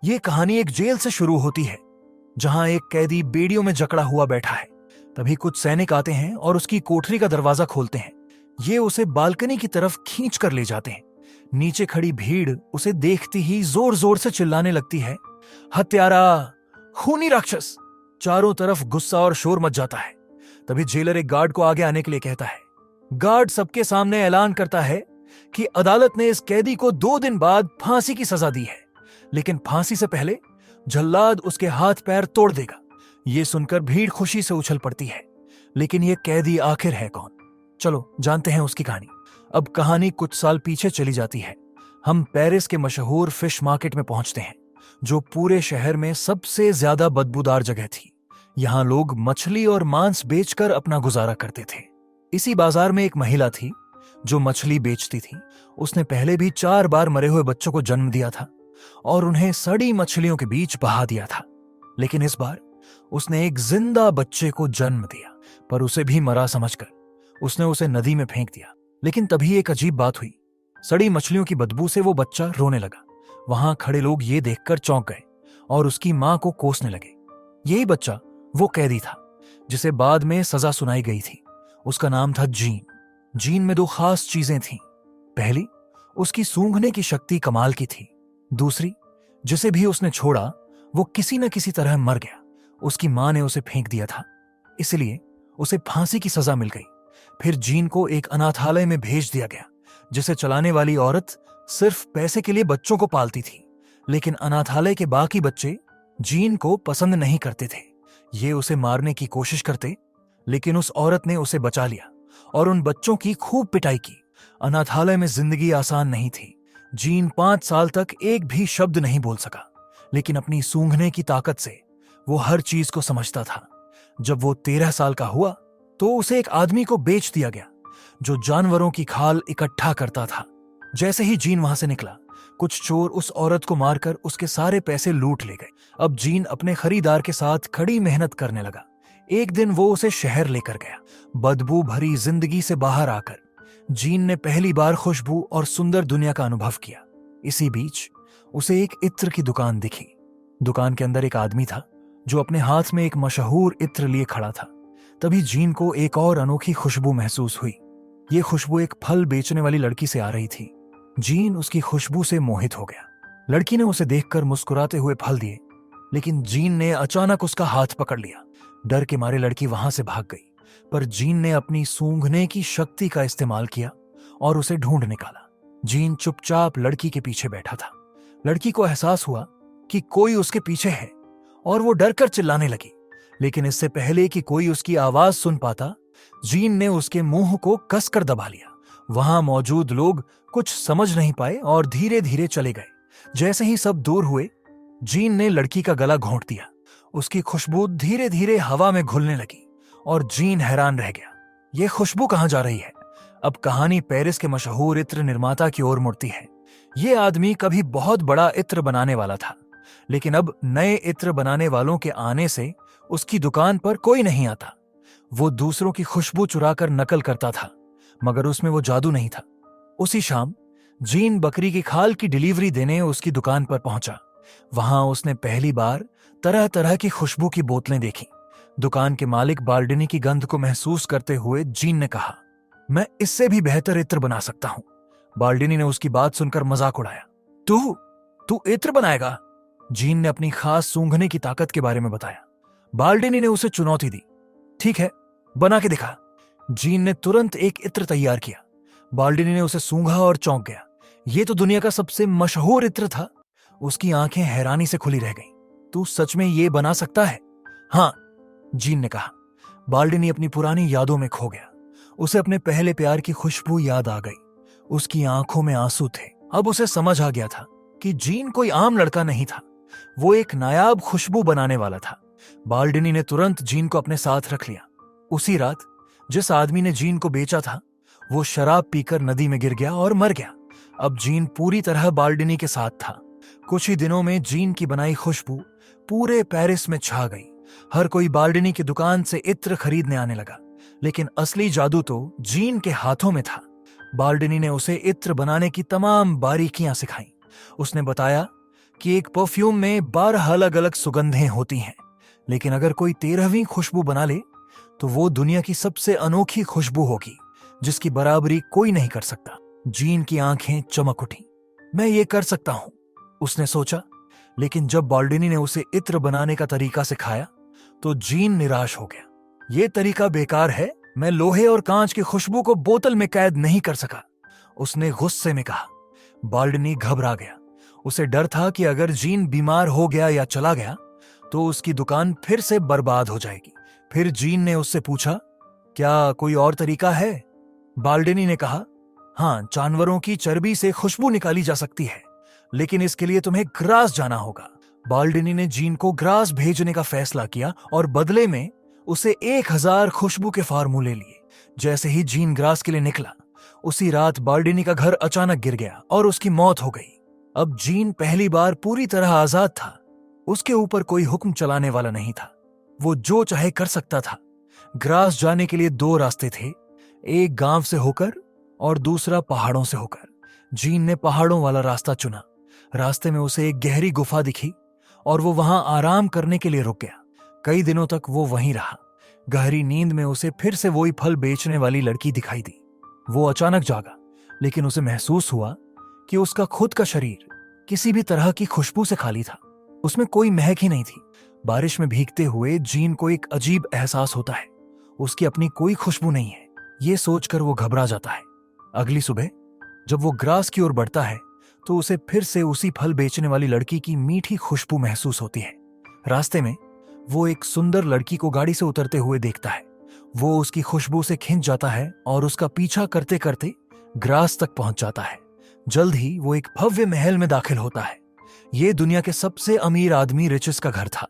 ये कहानी एक जेल से शुरू होती है, जहां एक कैदी बेड़ियों में जकड़ा हुआ बैठा है। तभी कुछ सैनिक आते हैं और उसकी कोठरी का दरवाजा खोलते हैं। ये उसे बालकनी की तरफ खींच कर ले जाते हैं। नीचे खड़ी भीड़ उसे देखती ही जोर जोर से चिल्लाने लगती है, हत्यारा, खूनी राक्षस। चारों तरफ गुस्सा और शोर मच जाता है। तभी जेलर एक गार्ड को आगे आने के लिए कहता है। गार्ड सबके सामने ऐलान करता है कि अदालत ने इस कैदी को 2 दिन बाद फांसी की सजा दी है, लेकिन फांसी से पहले जल्लाद उसके हाथ पैर तोड़ देगा। ये सुनकर भीड़ खुशी से उछल पड़ती है। लेकिन ये कैदी आखिर है कौन? चलो जानते हैं उसकी कहानी। अब कहानी कुछ साल पीछे चली जाती है। हम पेरिस के मशहूर फिश मार्केट में पहुंचते हैं, जो पूरे शहर में सबसे ज्यादा बदबूदार जगह थी। यहाँ लोग मछली और मांस बेचकर अपना गुजारा करते थे। इसी बाजार में एक महिला थी जो मछली बेचती थी। उसने पहले भी 4 बार मरे हुए बच्चों को जन्म दिया था और उन्हें सड़ी मछलियों के बीच बहा दिया था। लेकिन इस बार उसने एक जिंदा बच्चे को जन्म दिया, पर उसे भी मरा समझकर उसने उसे नदी में फेंक दिया। लेकिन तभी एक अजीब बात हुई। सड़ी मछलियों की बदबू से वो बच्चा रोने लगा। वहां खड़े लोग ये देखकर चौंक गए और उसकी मां को कोसने लगे। यही बच्चा वो कैदी था जिसे बाद में सजा सुनाई गई थी। उसका नाम था जीन। जीन में 2 खास चीजें थीं। पहली, उसकी सूंघने की शक्ति कमाल की थी। दूसरी, जिसे भी उसने छोड़ा वो किसी न किसी तरह मर गया। उसकी मां ने उसे फेंक दिया था, इसलिए उसे फांसी की सजा मिल गई। फिर जीन को एक अनाथालय में भेज दिया गया, जिसे चलाने वाली औरत सिर्फ पैसे के लिए बच्चों को पालती थी। लेकिन अनाथालय के बाकी बच्चे जीन को पसंद नहीं करते थे। ये उसे मारने की कोशिश करते, लेकिन उस औरत ने उसे बचा लिया और उन बच्चों की खूब पिटाई की। अनाथालय में जिंदगी आसान नहीं थी। जीन 5 साल तक एक भी शब्द नहीं बोल सका, लेकिन अपनी सूंघने की ताकत से वो हर चीज को समझता था। जब वो 13 साल का हुआ तो उसे एक आदमी को बेच दिया गया, जो जानवरों की खाल इकट्ठा करता था। जैसे ही जीन वहां से निकला, कुछ चोर उस औरत को मारकर उसके सारे पैसे लूट ले गए। अब जीन अपने खरीदार के साथ कड़ी मेहनत करने लगा। एक दिन वो उसे शहर लेकर गया। बदबू भरी जिंदगी से बाहर आकर जीन ने पहली बार खुशबू और सुंदर दुनिया का अनुभव किया। इसी बीच उसे एक इत्र की दुकान दिखी। दुकान के अंदर एक आदमी था जो अपने हाथ में एक मशहूर इत्र लिए खड़ा था। तभी जीन को एक और अनोखी खुशबू महसूस हुई। ये खुशबू एक फल बेचने वाली लड़की से आ रही थी। जीन उसकी खुशबू से मोहित हो गया। लड़की ने उसे देखकर मुस्कुराते हुए फल दिए, लेकिन जीन ने अचानक उसका हाथ पकड़ लिया। डर के मारे लड़की वहां से भाग गई, पर जीन ने अपनी सूंघने की शक्ति का इस्तेमाल किया और उसे ढूंढ निकाला। जीन चुपचाप लड़की के पीछे बैठा था। लड़की को एहसास हुआ कि कोई उसके पीछे है और वो डरकर चिल्लाने लगी। लेकिन इससे पहले कि कोई उसकी आवाज सुन पाता, जीन ने उसके मुंह को कसकर दबा लिया। वहां मौजूद लोग कुछ समझ नहीं पाए और धीरे धीरे चले गए। जैसे ही सब दूर हुए, जीन ने लड़की का गला घोंट दिया। उसकी खुशबू धीरे धीरे हवा में घुलने लगी और जीन हैरान रह गया। ये खुशबू कहां जा रही है? अब कहानी पेरिस के मशहूर इत्र निर्माता की ओर मुड़ती है। ये आदमी कभी बहुत बड़ा इत्र बनाने वाला था, लेकिन अब नए इत्र बनाने वालों के आने से उसकी दुकान पर कोई नहीं आता। वो दूसरों की खुशबू चुराकर नकल करता था, मगर उसमें वो जादू नहीं था। उसी शाम जीन बकरी की खाल की डिलीवरी देने उसकी दुकान पर पहुंचा। वहां उसने पहली बार तरह तरह की खुशबू की बोतलें देखी। दुकान के मालिक बाल्डिनी की गंध को महसूस करते हुए जीन ने कहा, मैं इससे भी बेहतर इत्र बना सकता हूं। बाल्डिनी ने उसकी बात सुनकर मजाक उड़ाया। तू इत्र बनाएगा? जीन ने अपनी खास सूंघने की ताकत के बारे में बताया। बाल्डिनी ने उसे चुनौती दी। ठीक है, बना के दिखा। जीन ने तुरंत एक इत्र तैयार किया। बाल्डिनी ने उसे सूंघा और चौंक गया। ये तो दुनिया का सबसे मशहूर इत्र था। उसकी आंखें हैरानी से खुली रह गईं। तू सच में ये बना सकता है? हाँ, जीन ने कहा। बाल्डिनी अपनी पुरानी यादों में खो गया। उसे अपने पहले प्यार की खुशबू याद आ गई। उसकी आंखों में आंसू थे। अब उसे समझ आ गया था कि जीन कोई आम लड़का नहीं था, वो एक नायाब खुशबू बनाने वाला था। बाल्डिनी ने तुरंत जीन को अपने साथ रख लिया। उसी रात जिस आदमी ने जीन को बेचा था, वो शराब पीकर नदी में गिर गया और मर गया। अब जीन पूरी तरह बाल्डिनी के साथ था। कुछ ही दिनों में जीन की बनाई खुशबू पूरे पेरिस में छा गई। हर कोई बाल्डिनी की दुकान से इत्र खरीदने आने लगा। लेकिन असली जादू तो जीन के हाथों में था। बाल्डिनी ने उसे इत्र बनाने की तमाम बारीकियां सिखाई। उसने बताया कि एक परफ्यूम में 12 अलग अलग सुगंधें होती हैं, लेकिन अगर कोई 13वीं खुशबू बना ले तो वो दुनिया की सबसे अनोखी खुशबू होगी, जिसकी बराबरी कोई नहीं कर सकता। जीन की आंखें चमक उठी। मैं ये कर सकता हूं, उसने सोचा। लेकिन जब बाल्डिनी ने उसे इत्र बनाने का तरीका सिखाया तो जीन निराश हो गया। ये तरीका बेकार है, मैं लोहे और कांच की खुशबू को बोतल में कैद नहीं कर सका, उसने गुस्से में कहा। बाल्डिनी घबरा गया। उसे डर था कि अगर जीन बीमार हो गया या चला गया तो उसकी दुकान फिर से बर्बाद हो जाएगी। फिर जीन ने उससे पूछा, क्या कोई और तरीका है? बाल्डिनी ने कहा, हाँ, जानवरों की चर्बी से खुशबू निकाली जा सकती है, लेकिन इसके लिए तुम्हें ग्रास जाना होगा। बाल्डिनी ने जीन को ग्रास भेजने का फैसला किया और बदले में उसे 1000 खुशबू के फार्मूले लिए। जैसे ही जीन ग्रास के लिए निकला, उसी रात बाल्डिनी का घर अचानक गिर गया और उसकी मौत हो गई। अब जीन पहली बार पूरी तरह आजाद था। उसके ऊपर कोई हुक्म चलाने वाला नहीं था। वो जो चाहे कर सकता था। ग्रास जाने के लिए 2 रास्ते थे, एक गांव से होकर और दूसरा पहाड़ों से होकर। जीन ने पहाड़ों वाला रास्ता चुना। रास्ते में उसे एक गहरी गुफा दिखी और वो वहां आराम करने के लिए रुक गया। कई दिनों तक वो वहीं रहा। गहरी नींद में उसे फिर से वही फल बेचने वाली लड़की दिखाई दी। वो अचानक जागा, लेकिन उसे महसूस हुआ कि उसका खुद का शरीर किसी भी तरह की खुशबू से खाली था। उसमें कोई महक ही नहीं थी। बारिश में भीगते हुए जीन को एक अजीब एहसास होता है, उसकी अपनी कोई खुशबू नहीं है। ये सोचकर वो घबरा जाता है। अगली सुबह जब वो ग्रास की ओर बढ़ता है तो उसे फिर से उसी फल बेचने वाली लड़की की मीठी खुशबू महसूस होती है। रास्ते में वो एक सुंदर लड़की को गाड़ी से उतरते हुए देखता है। वो उसकी खुशबू से खिंच जाता है और उसका पीछा करते करते ग्रास तक पहुंच जाता है। जल्द ही वो एक भव्य महल में दाखिल होता है। ये दुनिया के सबसे अमीर आदमी रिचेस का घर था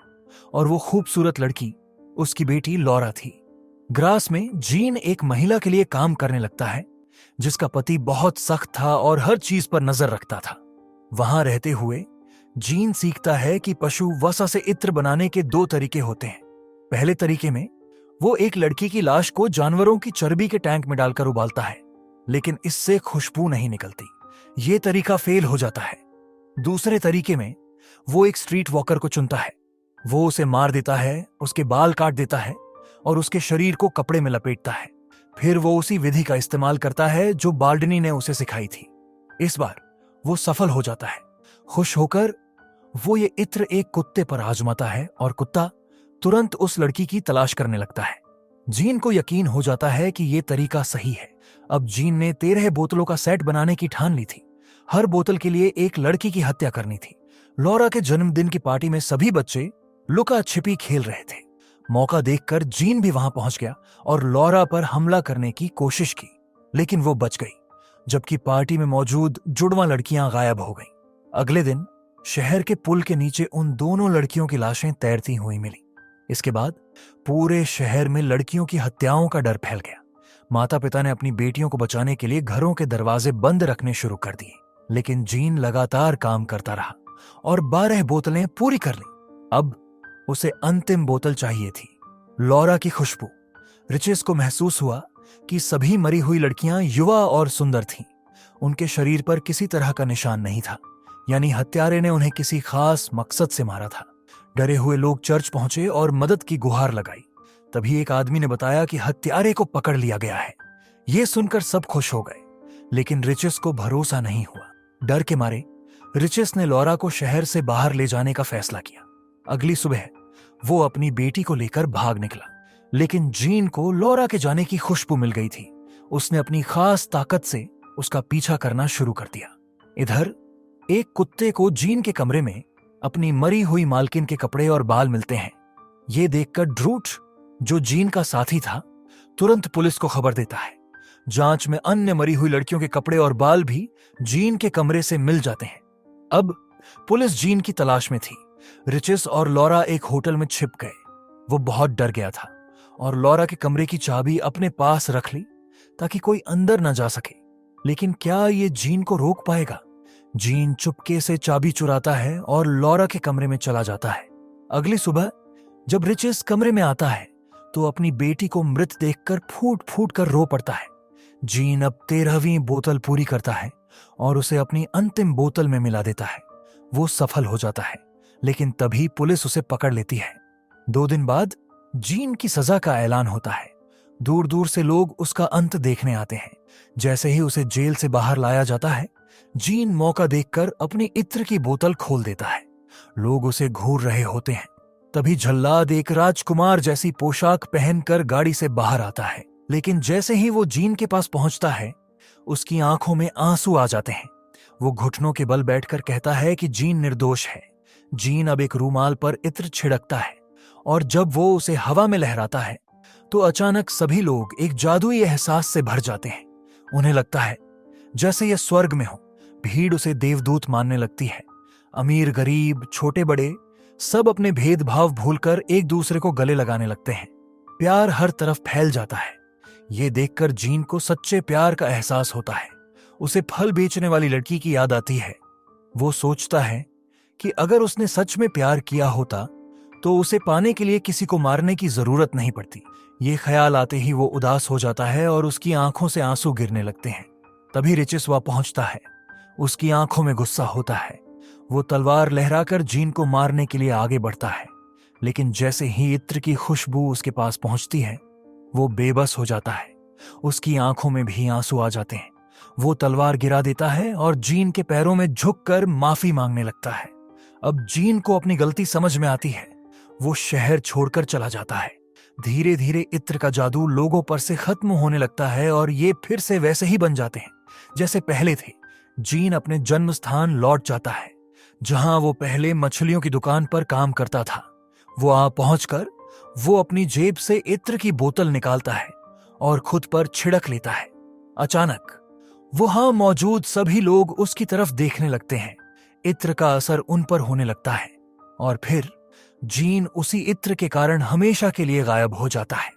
और वो खूबसूरत लड़की उसकी बेटी लॉरा थी। ग्रास में जीन एक महिला के लिए काम करने लगता है, जिसका पति बहुत सख्त था और हर चीज पर नजर रखता था। वहां रहते हुए जीन सीखता है कि पशु वसा से इत्र बनाने के 2 तरीके होते हैं। पहले तरीके में वो एक लड़की की लाश को जानवरों की चर्बी के टैंक में डालकर उबालता है, लेकिन इससे खुशबू नहीं निकलती। ये तरीका फेल हो जाता है। दूसरे तरीके में वो एक स्ट्रीट वॉकर को चुनता है। वो उसे मार देता है, उसके बाल काट देता है और उसके शरीर को कपड़े में लपेटता है। फिर वो उसी विधि का इस्तेमाल करता है जो बाल्डिनी ने उसे सिखाई थी। इस बार वो सफल हो जाता है। खुश होकर वो ये इत्र एक कुत्ते पर आजमाता है और कुत्ता तुरंत उस लड़की की तलाश करने लगता है। जीन को यकीन हो जाता है कि ये तरीका सही है। अब जीन ने 13 बोतलों का सेट बनाने की ठान ली थी। हर बोतल के लिए एक लड़की की हत्या करनी थी। लॉरा के जन्मदिन की पार्टी में सभी बच्चे लुका छिपी खेल रहे थे। मौका देखकर जीन भी वहां पहुंच गया और लॉरा पर हमला करने की कोशिश की, लेकिन वो बच गई, जबकि पार्टी में मौजूद जुड़वा लड़कियां गायब हो गईं। अगले दिन शहर के पुल के नीचे उन दोनों लड़कियों की लाशें तैरती हुई मिली। इसके बाद पूरे शहर में लड़कियों की हत्याओं का डर फैल गया। माता पिता ने अपनी बेटियों को बचाने के लिए घरों के दरवाजे बंद रखने शुरू कर दिए, लेकिन जीन लगातार काम करता रहा और 12 बोतलें पूरी कर ली। अब उसे अंतिम बोतल चाहिए थी, लॉरा की खुशबू। रिचेस को महसूस हुआ कि सभी मरी हुई लड़कियां युवा और सुंदर थीं। उनके शरीर पर किसी तरह का निशान नहीं था, यानी हत्यारे ने उन्हें किसी खास मकसद से मारा था। डरे हुए लोग चर्च पहुंचे और मदद की गुहार लगाई। तभी एक आदमी ने बताया कि हत्यारे को पकड़ लिया गया है। यह सुनकर सब खुश हो गए, लेकिन रिचेस को भरोसा नहीं हुआ। डर के मारे रिचेस ने लॉरा को शहर से बाहर ले जाने का फैसला किया। अगली सुबह वो अपनी बेटी को लेकर भाग निकला, लेकिन जीन को लॉरा के जाने की खुशबू मिल गई थी। उसने अपनी खास ताकत से उसका पीछा करना शुरू कर दिया। इधर एक कुत्ते को जीन के कमरे में अपनी मरी हुई मालकिन के कपड़े और बाल मिलते हैं। ये देखकर ड्रूट, जो जीन का साथी था, तुरंत पुलिस को खबर देता है। जांच में अन्य मरी हुई लड़कियों के कपड़े और बाल भी जीन के कमरे से मिल जाते हैं। अब पुलिस जीन की तलाश में थी। रिचेस और लॉरा एक होटल में छिप गए। वो बहुत डर गया था और लॉरा के कमरे की चाबी अपने पास रख ली ताकि कोई अंदर न जा सके। लेकिन क्या ये जीन को रोक पाएगा? जीन चुपके से चाबी चुराता है और लॉरा के कमरे में चला जाता है। अगली सुबह जब रिचेस कमरे में आता है तो अपनी बेटी को मृत देखकर फूट फूट कर रो पड़ता है। जीन अब 13वीं बोतल पूरी करता है और उसे अपनी अंतिम बोतल में मिला देता है। वो सफल हो जाता है, लेकिन तभी पुलिस उसे पकड़ लेती है। 2 दिन बाद जीन की सजा का ऐलान होता है। दूर दूर से लोग उसका अंत देखने आते हैं। जैसे ही उसे जेल से बाहर लाया जाता है, जीन मौका देखकर अपनी इत्र की बोतल खोल देता है। लोग उसे घूर रहे होते हैं। तभी जल्लाद एक राजकुमार जैसी पोशाक पहनकर गाड़ी से बाहर आता है, लेकिन जैसे ही वो जीन के पास पहुंचता है, उसकी आंखों में आंसू आ जाते हैं। वो घुटनों के बल बैठकर कहता है कि जीन निर्दोष है। जीन अब एक रूमाल पर इत्र छिड़कता है, और जब वो उसे हवा में लहराता है तो अचानक सभी लोग एक जादुई एहसास से भर जाते हैं। उन्हें लगता है जैसे ये स्वर्ग में हो। भीड़ उसे देवदूत मानने लगती है। अमीर गरीब छोटे बड़े सब अपने भेदभाव भूलकर एक दूसरे को गले लगाने लगते हैं। प्यार हर तरफ फैल जाता है। ये देखकर जीन को सच्चे प्यार का एहसास होता है। उसे फल बेचने वाली लड़की की याद आती है। वो सोचता है कि अगर उसने सच में प्यार किया होता तो उसे पाने के लिए किसी को मारने की जरूरत नहीं पड़ती। ये ख्याल आते ही वो उदास हो जाता है और उसकी आंखों से आंसू गिरने लगते हैं। तभी रिचिसवा पहुंचता है। उसकी आंखों में गुस्सा होता है। वो तलवार लहराकर जीन को मारने के लिए आगे बढ़ता है, लेकिन जैसे ही इत्र की खुशबू उसके पास पहुंचती है, वो बेबस हो जाता है। उसकी आंखों में भी आंसू आ जाते हैं। वो तलवार गिरा देता है और जीन के पैरों में झुककर माफी मांगने लगता है। अब जीन को अपनी गलती समझ में आती है। वो शहर छोड़कर चला जाता है। धीरे धीरे इत्र का जादू लोगों पर से खत्म होने लगता है और ये फिर से वैसे ही बन जाते हैं जैसे पहले थे। जीन अपने जन्म स्थान लौट जाता है, जहां वो पहले मछलियों की दुकान पर काम करता था। वहां पहुंचकर वो अपनी जेब से इत्र की बोतल निकालता है और खुद पर छिड़क लेता है। अचानक वहां मौजूद सभी लोग उसकी तरफ देखने लगते हैं। इत्र का असर उन पर होने लगता है और फिर जीन उसी इत्र के कारण हमेशा के लिए गायब हो जाता है।